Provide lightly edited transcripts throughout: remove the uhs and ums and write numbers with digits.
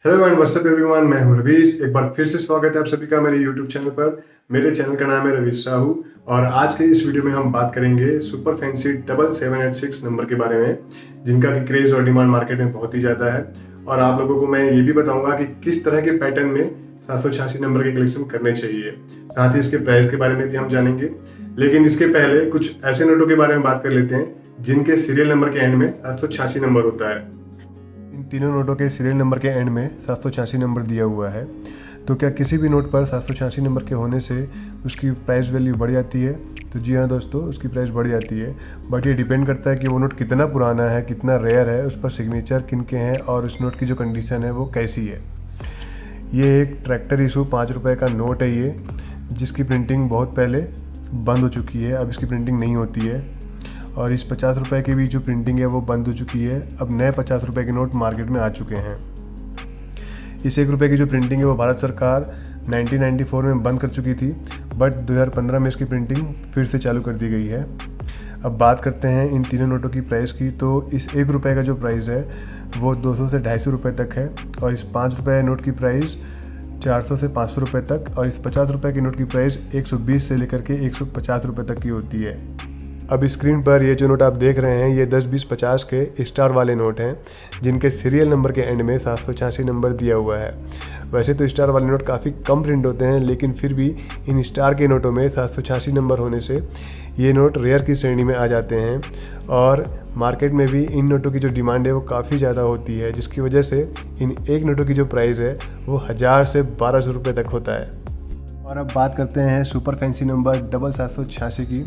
Hello and WhatsApp everyone, मैं हूं रवीश। एक बार फिर से स्वागत है आप सभी का मेरे यूट्यूब चैनल पर। मेरे चैनल का नाम है रवीश साहू और आज के इस वीडियो में हम बात करेंगे सुपर फैंसी 7786 नंबर के बारे में, जिनका कि क्रेज और डिमांड मार्केट में बहुत ही ज़्यादा है। और आप लोगों को मैं ये भी बताऊंगा कि किस तरह के पैटर्न में 786 नंबर के कलेक्शन करने चाहिए। साथ ही इसके प्राइस के बारे में भी हम जानेंगे, लेकिन इसके पहले कुछ ऐसे नोटों के बारे में बात कर लेते हैं जिनके सीरियल नंबर के एंड में 786 नंबर होता है। इन तीनों नोटों के सीरियल नंबर के एंड में 786 नंबर दिया हुआ है। तो क्या किसी भी नोट पर 786 नंबर के होने से उसकी प्राइस वैल्यू बढ़ जाती है? तो जी हाँ दोस्तों, उसकी प्राइस बढ़ जाती है। बट ये डिपेंड करता है कि वो नोट कितना पुराना है, कितना रेयर है, उस पर सिग्नेचर किन के हैं और उस नोट की जो कंडीशन है वो कैसी है। ये एक ट्रैक्टर इशू 5 रुपये का नोट है ये, जिसकी प्रिंटिंग बहुत पहले बंद हो चुकी है। अब इसकी प्रिंटिंग नहीं होती है। और इस 50 रुपये की भी जो प्रिंटिंग है वो बंद हो चुकी है। अब नए 50 रुपये के नोट मार्केट में आ चुके हैं। इस 1 रुपये की जो प्रिंटिंग है वो भारत सरकार 1994 में बंद कर चुकी थी, बट 2015 में इसकी प्रिंटिंग फिर से चालू कर दी गई है। अब बात करते हैं इन तीनों नोटों की प्राइस की। तो इस 1 रुपये का जो प्राइस है वो 200 से 250 रुपये तक है, और इस 5 रुपये नोट की प्राइस 400 से 500 रुपये तक, और इस 50 रुपये की नोट की प्राइस 120 से लेकर के 150 रुपये तक की होती है। अब स्क्रीन पर ये जो नोट आप देख रहे हैं ये 10, 20, 50 के स्टार वाले नोट हैं, जिनके सीरियल नंबर के एंड में 786 नंबर दिया हुआ है। वैसे तो स्टार वाले नोट काफ़ी कम प्रिंट होते हैं, लेकिन फिर भी इन स्टार के नोटों में 786 नंबर होने से ये नोट रेयर की श्रेणी में आ जाते हैं। और मार्केट में भी इन नोटों की जो डिमांड है वो काफ़ी ज़्यादा होती है, जिसकी वजह से इन एक नोटों की जो प्राइस है वो 1000 से 1200 रुपये तक होता है। और अब बात करते हैं सुपर फैंसी नंबर 786 की।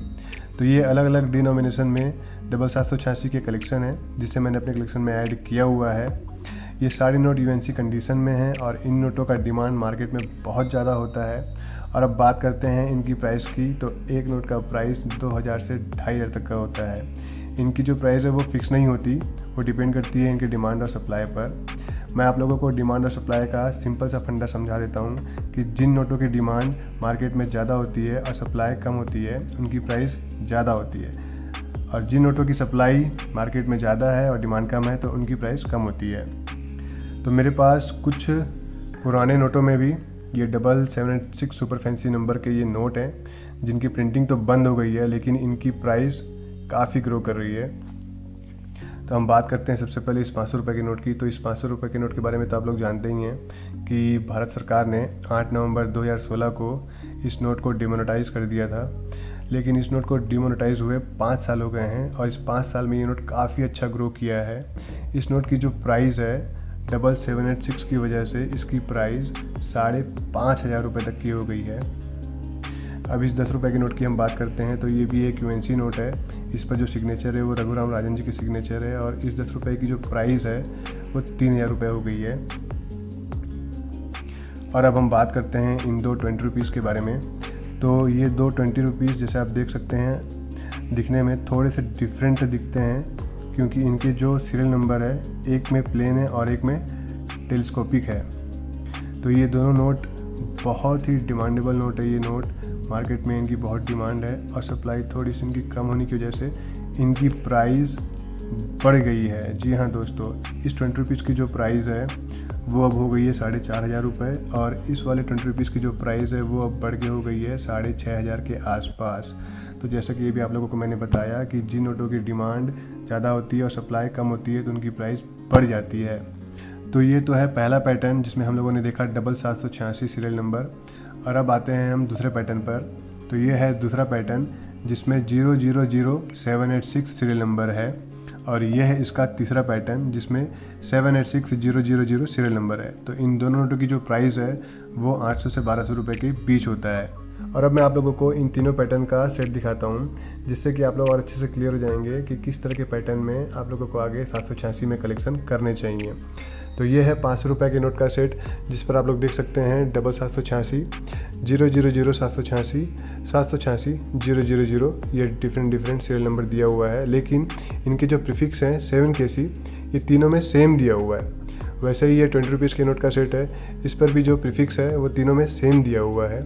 तो ये अलग अलग डिनोमिनेशन में 786 के कलेक्शन है, जिसे मैंने अपने कलेक्शन में ऐड किया हुआ है। ये सारे नोट यूएनसी कंडीशन में हैं और इन नोटों का डिमांड मार्केट में बहुत ज़्यादा होता है। और अब बात करते हैं इनकी प्राइस की। तो एक नोट का प्राइस 2000 से 2500 तक का होता है। इनकी जो प्राइस है वो फिक्स नहीं होती, वो डिपेंड करती है इनके डिमांड और सप्लाई पर। मैं आप लोगों को डिमांड और सप्लाई का सिंपल सा फंडा समझा देता हूँ कि जिन नोटों की डिमांड मार्केट में ज़्यादा होती है और सप्लाई कम होती है, उनकी प्राइस ज़्यादा होती है। और जिन नोटों की सप्लाई मार्केट में ज़्यादा है और डिमांड कम है, तो उनकी प्राइस कम होती है। तो मेरे पास कुछ पुराने नोटों में भी ये 7786 सुपर फैंसी नंबर के ये नोट हैं, जिनकी प्रिंटिंग तो बंद हो गई है, लेकिन इनकी प्राइस काफ़ी ग्रो कर रही है। तो हम बात करते हैं सबसे पहले इस 500 रुपये के नोट की। तो इस 500 रुपये के नोट के बारे में तो आप लोग जानते ही हैं कि भारत सरकार ने 8 नवंबर 2016 को इस नोट को डिमोनेटाइज कर दिया था। लेकिन इस नोट को डिमोनेटाइज हुए 5 साल हो गए हैं, और इस 5 साल में ये नोट काफ़ी अच्छा ग्रो किया है। इस नोट की जो प्राइस है 7786 की वजह से इसकी प्राइस 5500 रुपये तक की हो गई है। अब इस 10 रुपये के नोट की हम बात करते हैं। तो ये भी एक यूएनसी नोट है। इस पर जो सिग्नेचर है वो रघुराम राजन जी की सिग्नेचर है, और इस 10 रुपये की जो प्राइस है वो 3000 रुपये हो गई है। और अब हम बात करते हैं इन दो 20 रुपीज़ के बारे में। तो ये दो 20 रुपीज़ जैसे आप देख सकते हैं, दिखने में थोड़े से डिफरेंट दिखते हैं, क्योंकि इनके जो सीरियल नंबर है एक में प्लेन है और एक में टेलीस्कोपिक है। तो ये दोनों नोट बहुत ही डिमांडेबल नोट है। ये नोट मार्केट में इनकी बहुत डिमांड है, और सप्लाई थोड़ी सी इनकी कम होने की वजह से इनकी प्राइस बढ़ गई है। जी हाँ दोस्तों, इस 20 रुपीज़ की जो प्राइस है वो अब हो गई है 4500 रुपये, और इस वाले 20 रुपीज़ की जो प्राइस है वो अब बढ़ के हो गई है 6500 के आसपास। तो जैसा कि ये भी आप लोगों को मैंने बताया कि जिन नोटों की डिमांड ज़्यादा होती है और सप्लाई कम होती है, तो उनकी प्राइस बढ़ जाती है। तो ये तो है पहला पैटर्न जिसमें हम लोगों ने देखा 786 सीरियल नंबर। और अब आते हैं हम दूसरे पैटर्न पर। तो ये है दूसरा पैटर्न जिसमें 000786 सीरियल नंबर है, और ये है इसका तीसरा पैटर्न जिसमें 786000 सीरियल नंबर है। तो इन दोनों नोटों की जो प्राइस है वो 800 से 1200 रुपये के बीच होता है। और अब मैं आप लोगों को इन तीनों पैटर्न का सेट दिखाता हूँ, जिससे कि आप लोग और अच्छे से क्लियर हो जाएंगे कि किस तरह के पैटर्न में आप लोगों को आगे 786 में कलेक्शन करने चाहिए। तो ये है 500 रुपये के नोट का सेट, जिस पर आप लोग देख सकते हैं 786 000 786 786 000, ये डिफरेंट सीरियल नंबर दिया हुआ है। लेकिन इनके जो प्रीफिक्स हैं 7KC, ये तीनों में सेम दिया हुआ है। वैसे ही ये 20 रुपीज़ के नोट का सेट है, इस पर भी जो प्रीफिक्स है वो तीनों में सेम दिया हुआ है।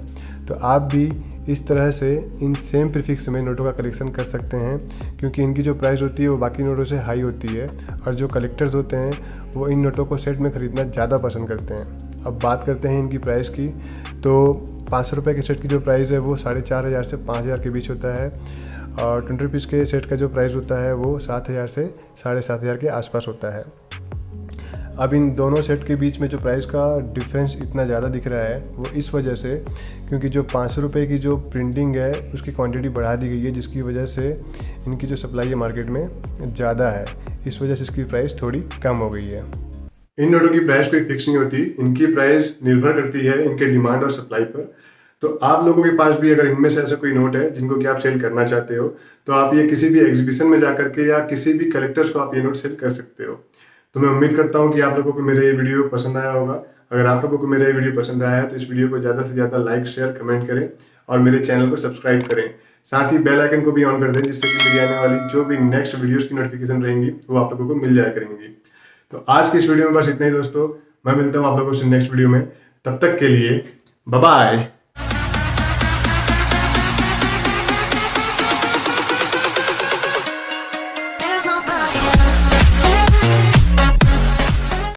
तो आप भी इस तरह से इन सेम प्रीफिक्स में नोटों का कलेक्शन कर सकते हैं, क्योंकि इनकी जो प्राइस होती है वो बाकी नोटों से हाई होती है, और जो कलेक्टर्स होते हैं वो इन नोटों को सेट में ख़रीदना ज़्यादा पसंद करते हैं। अब बात करते हैं इनकी प्राइस की, तो 500 रुपये के सेट की जो प्राइस है वो 4500 से 5000 के बीच होता है, और 20 रुपीज़ के सेट का जो प्राइस होता है वो 7000 से 7500 के आसपास होता है। अब इन दोनों सेट के बीच में जो प्राइस का डिफरेंस इतना ज़्यादा दिख रहा है वो इस वजह से, क्योंकि जो 500 रुपये की जो प्रिंटिंग है उसकी क्वांटिटी बढ़ा दी गई है, जिसकी वजह से इनकी जो सप्लाई है मार्केट में ज़्यादा है, इस वजह से इसकी प्राइस थोड़ी कम हो गई है। इन नोटों की प्राइस कोई फिक्स नहीं होती, इनकी प्राइस निर्भर करती है इनके डिमांड और सप्लाई पर। तो आप लोगों के पास भी अगर इनमें से ऐसा कोई नोट है जिनको कि आप सेल करना चाहते हो, तो आप ये किसी भी एग्जीबिशन में जा करके या किसी भी कलेक्टर्स को आप ये नोट सेल कर सकते हो। तो मैं उम्मीद करता हूँ कि आप लोगों को मेरा ये वीडियो पसंद आया होगा। अगर आप लोगों को मेरा ये वीडियो पसंद आया है तो इस वीडियो को ज़्यादा से ज़्यादा लाइक, शेयर, कमेंट करें और मेरे चैनल को सब्सक्राइब करें। साथ ही बेल आइकन को भी ऑन कर दें, जिससे कि मेरी आने वाली जो भी नेक्स्ट वीडियोस की नोटिफिकेशन रहेंगी वो आप लोगों को मिल जाया करेंगी। तो आज की इस वीडियो में बस इतना ही दोस्तों। मैं मिलता हूँ आप लोगों से नेक्स्ट वीडियो में। तब तक के लिए बाय बाय।